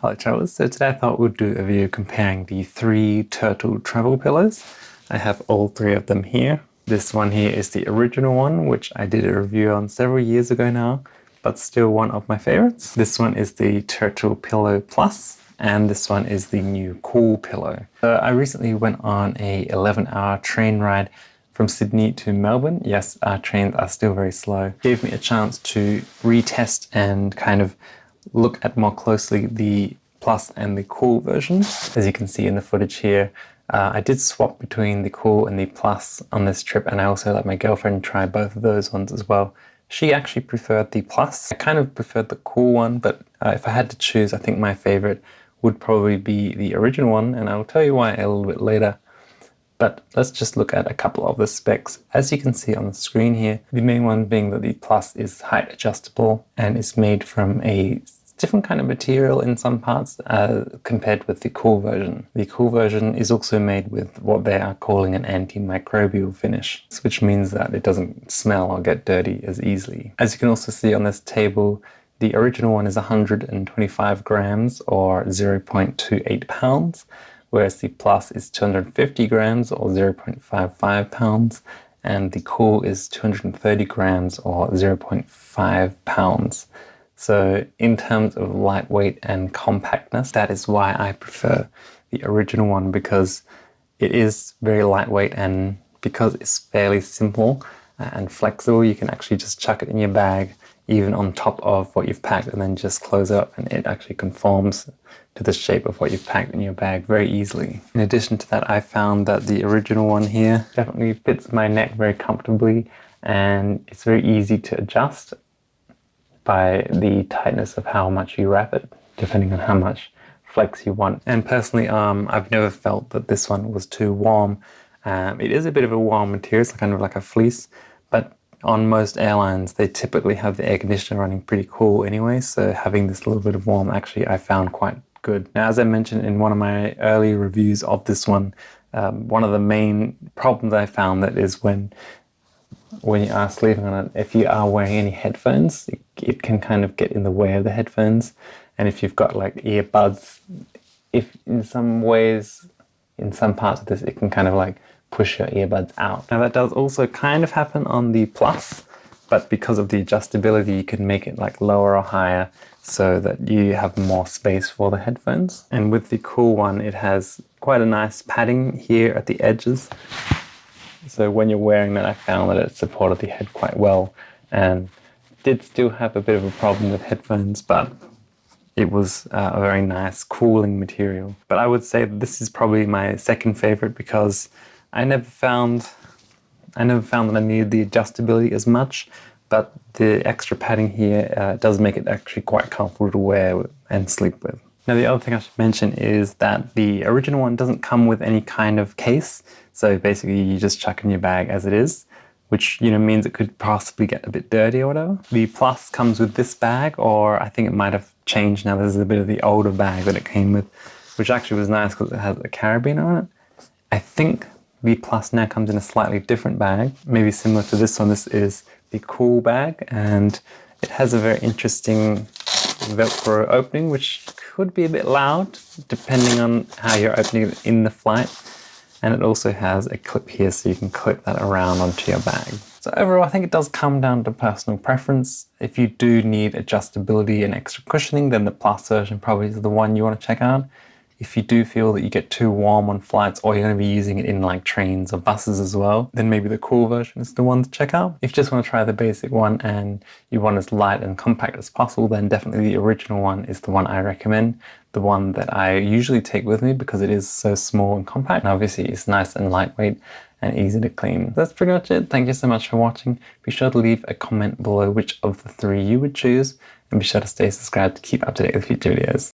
Hello travellers, so today I thought we'd do a video comparing the three Trtl travel pillows. I have all three of them here. This one here is the original one, which I did a review on several years ago now, but still one of my favorites. This one is the Trtl Pillow Plus, and this one is the new Cool Pillow. I recently went on a 11-hour train ride from Sydney to Melbourne. Yes, our trains are still very slow. Gave me a chance to retest and kind of look at more closely the Plus and the Cool version. As you can see in the footage here, I did swap between the Cool and the Plus on this trip, and I also let my girlfriend try both of those ones as well. She actually preferred the Plus. I kind of preferred the Cool one, but if I had to choose, I think my favorite would probably be the original one, and I'll tell you why a little bit later. But let's just look at a couple of the specs. As you can see on the screen here, the main one being that the Plus is height adjustable and is made from a different kind of material in some parts compared with the Cool version. The Cool version is also made with what they are calling an antimicrobial finish, which means that it doesn't smell or get dirty as easily. As you can also see on this table, the original one is 125 grams or 0.28 pounds, whereas the Plus is 250 grams or 0.55 pounds, and the Cool is 230 grams or 0.5 pounds. So in terms of lightweight and compactness, that is why I prefer the original one, because it is very lightweight, and because it's fairly simple and flexible, you can actually just chuck it in your bag, even on top of what you've packed, and then just close it up, and it actually conforms to the shape of what you've packed in your bag very easily. In addition to that, I found that the original one here definitely fits my neck very comfortably, and it's very easy to adjust by the tightness of how much you wrap it, depending on how much flex you want. And personally, I've never felt that this one was too warm. It is a bit of a warm material, it's kind of like a fleece, but on most airlines, they typically have the air conditioner running pretty cool anyway, so having this little bit of warm actually I found quite good. Now, as I mentioned in one of my early reviews of this one, one of the main problems I found that is when you are sleeping on it, if you are wearing any headphones, it can kind of get in the way of the headphones. And if you've got like earbuds, if in some ways, in some parts of this, it can kind of like push your earbuds out. Now that does also kind of happen on the Plus, but because of the adjustability, you can make it like lower or higher so that you have more space for the headphones. And with the Cool one, it has quite a nice padding here at the edges. So when you're wearing that, I found that it supported the head quite well, and did still have a bit of a problem with headphones, but it was a very nice cooling material. But I would say that this is probably my second favorite, because I never found that I needed the adjustability as much, but the extra padding here does make it actually quite comfortable to wear and sleep with. Now, the other thing I should mention is that the original one doesn't come with any kind of case. So basically you just chuck in your bag as it is, which, you know, means it could possibly get a bit dirty or whatever. The Plus comes with this bag, or I think it might have changed now. There's a bit of the older bag that it came with, which actually was nice because it has a carabiner on it. I think the Plus now comes in a slightly different bag, maybe similar to this one. This is the Cool bag, and it has a very interesting Velcro opening, which could be a bit loud depending on how you're opening it in the flight. And it also has a clip here, so you can clip that around onto your bag. So overall, I think it does come down to personal preference. If you do need adjustability and extra cushioning, then the Plus version probably is the one you want to check out. If you do feel that you get too warm on flights, or you're going to be using it in like trains or buses as well, then maybe the Cool version is the one to check out. If you just want to try the basic one and you want as light and compact as possible, then definitely the original one is the one I recommend. The one that I usually take with me because it is so small and compact. And obviously it's nice and lightweight and easy to clean. That's pretty much it. Thank you so much for watching. Be sure to leave a comment below which of the three you would choose, and be sure to stay subscribed to keep up to date with future videos.